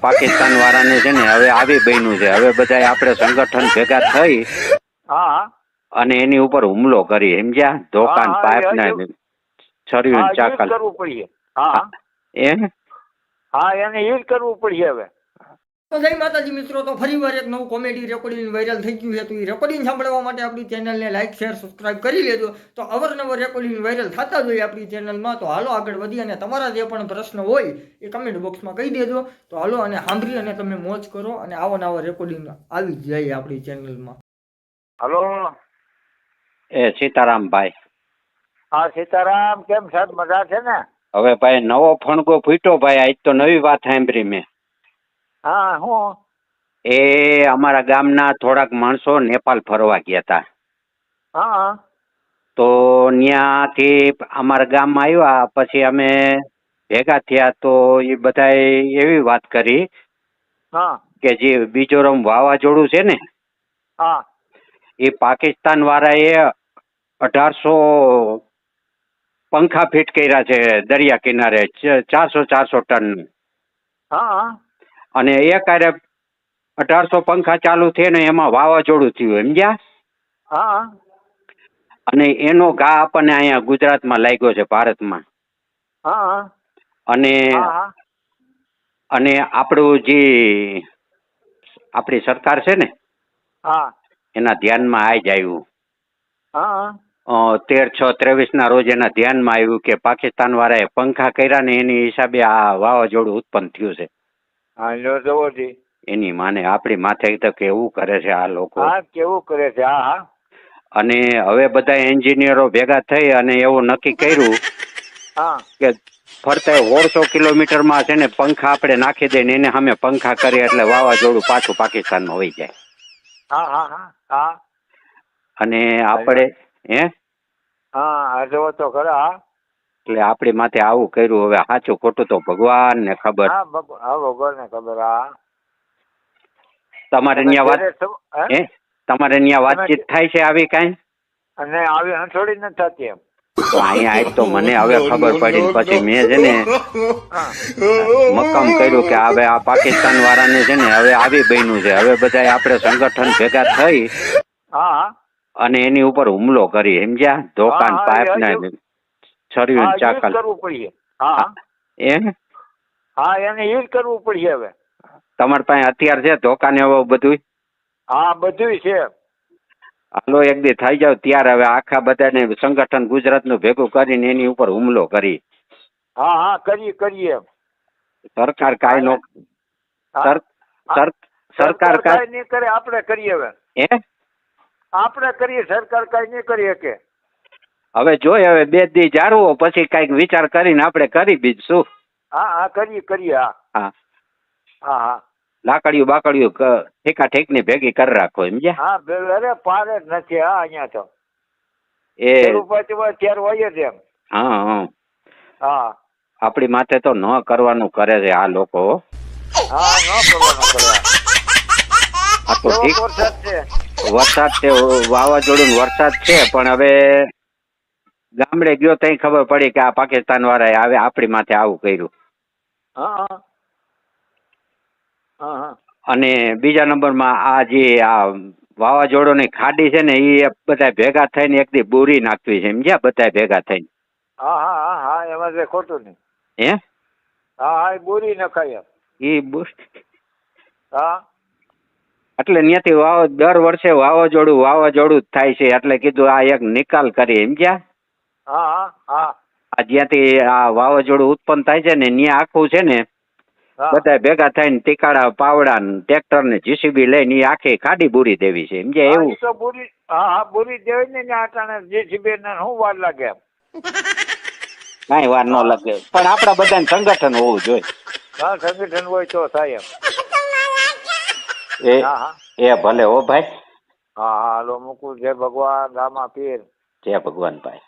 પાકિસ્તાન વાળાને છે ને હવે આવી બન્યું છે, હવે બધા આપણે સંગઠન ભેગા થઈ હા હા અને એની ઉપર હુમલો કરી, સમજ્યા? ધોકાન હા, પાઇપ ને છરીયું હા, યુઝ ચાકલ કરવું પડશે. હા એ હા, એને યુઝ કરવું પડશે હવે. તો જય માતાજી મિત્રો, તો ફરીવાર એક નવું કોમેડી રેકોર્ડિંગ વાયરલ થઈ ગયું છે. તો એ રેકોર્ડિંગ સાંભળવા માટે આપણી ચેનલને લાઈક શેર સબસ્ક્રાઇબ કરી લેજો. તો અવરનવર રેકોર્ડિંગ વાયરલ થતા જ હોય આપણી ચેનલમાં. તો હાલો આગળ વધી અને તમારા જે પણ પ્રશ્ન હોય એ કમેન્ટ બોક્સમાં કહી દેજો. તો હાલો અને સાંભળી અને તમે મોજ કરો અને આવો નવો રેકોર્ડિંગ આવી જ જાય આપણી ચેનલમાં. હલો. એ સીતારામભાઈ. હા સીતારામ, કેમ સાહેબ? મજા છે ને? હવે ભાઈ નવો ફણગો ફૂટ્યો ભાઈ, આજ તો નવી વાત સાંભળી મેં. હા, હું એ અમારા ગામના થોડાક માણસો નેપાલ ફરવા ગયા હતા. હા તો ત્યાંથી અમારા ગામમાં આવ્યા પછી અમે ભેગા થયા તો એ બધાએ એવી વાત કરી હા કે જે બીજોરમ વાવાઝોડું છે ને હા એ પાકિસ્તાન વાળાએ 1800 પંખા ફિટ કર્યા છે દરિયા કિનારે, 400 ટન. હા અને એ કાર્ય 1800 પંખા ચાલુ થયે ને એમાં વાવાઝોડું થયું, સમજ્યા? હા અને એનો ઘા આપણને અહીંયા ગુજરાતમાં લાગ્યો છે, ભારતમાં. હા અને હા અને આપણું જે આપણી સરકાર છે ને હા એના ધ્યાનમાં આ જ આવ્યું. હા 13/6/23 ના રોજ એના ધ્યાનમાં આવ્યું કે પાકિસ્તાન વાળાએ પંખા કર્યા ને એની હિસાબે આ વાવાઝોડું ઉત્પન્ન થયું છે. હા, જો જવો જી. એની માને આપણી માથે તો કેવું કરે છે આ લોકો. હા, કેવું કરે છે. હા હા અને હવે બધા એન્જિનિયરો ભેગા થઈ અને એવું નક્કી કર્યું હા કે ફરતા 150 કિલોમીટરમાં છે ને પંખા આપણે નાખી દઈએ ને એને સામે પંખા કરીએ એટલે વાવાઝોડું પાછું પાકિસ્તાનમાં વહી જાય. હા હા હા હા અને આપણે હા, જવો તો ખરા. એટલે આપણી માથે આવું કર્યું. હવે સાચું ખોટું તો ભગવાનને ખબર. હા ભગવાન ને ખબર. હા, તમારે ત્યાં વાત તમારે ત્યાં વાતચીત થાય છે આવી કાંઈ? અને આવી હંસોડી નથી થતી એમ. તો અહીંયા આજ તો મને હવે ખબર પડી ને પછી મેં છે ને મક્કમ કર્યું કે હવે આ પાકિસ્તાન વાળાને છે ને હવે આવી બન્યું છે, હવે બધા આપણે સંગઠન ભેગા થઈ હા અને એની ઉપર હુમલો કરી, સમજ્યા? ધોકાન પાઇપ ને છરીયું ચાકલ કરવું પડશે. હા હા, એને યુઝ કરવું પડશે હવે. તમારી પાસે હથિયાર છે, ધોકાને એવું બધું? હા, બધું છે. હાલો એક દી થઈ જાવ ત્યારે હવે આખા બધાને સંગઠન ગુજરાતનું ભેગું કરીને એની ઉપર હુમલો કરી. હા હા, કરીએ. સરકાર કાંઈ નો સરકાર કાંઈ નહીં કરે, આપણે કરીએ હવે. આપણે કરીએ, સરકાર કાંઈ નહીં કરી શકે. હવે જોઈ હવે 2 દી જાળવો પછી કઈક વિચાર કરીને આપણે કરી બીજું. હા હા, કરીએ. હા હા હા હા લાકડીયું બાકડીયું ઠેકા ઠેક ની ભેગી કરી રાખો, સમજ્યા? હા, અરે પાર જ નથી. હા, અહીંયા તો એ ત્યારે હોય જ એમ. હા હા આપણી માથે તો ન કરવાનું કરે છે આ લોકો. હા, ન કરવાનું કરવા. આ તો ઠીક વરસાદ છે. વરસાદ છે, વાવાઝોડું વરસાદ છે, પણ હવે ગામડે ગયો તઈ ખબર પડી કે આ પાકિસ્તાન વાળાએ આવે આપણી માથે આવું કર્યું. હા હા હા અને બીજા નંબરમાં આ જે આ વાવાઝોડોની ખાડી છે ને એ બધા ભેગા થઈને એક દી બુરી નાખવી છે, સમજ્યા? બધા ભેગા થઈને. હા હા હા હા, એમાં જે ખોટું નહીં. હા હા, એ બોરી નખાય એમ. હા એટલે ત્યાંથી દર વર્ષે વાવાઝોડું જ થાય છે, એટલે કીધું આ એક નિકાલ કરી, સમજ્યા? હા હા હા આ જ્યાંથી આ વાવાઝોડું ઉત્પન્ન થાય છે ને ત્યાં આખું છે ને બધા ભેગા થઈને ટીકાડા પાવડા ટ્રેક્ટર ને જીસીબી લઈને આખી ખાડી બુરી દેવી છે, સમજ્યા? એવું તો બોરી. હા હા, બોરી દેવી ને આટાણે જેસીબી ને શું વાર લાગે એમ. કાંઈ વાર ન લાગે, પણ આપડા બધાને સંગઠન હોવું જોઈએ. હા, સંગઠન હોય તો થાય એમ. હા હા એ ભલે હો ભાઈ. હા હા, હાલો મૂકું. જય ભગવાન, રામા પીર. જય ભગવાન ભાઈ.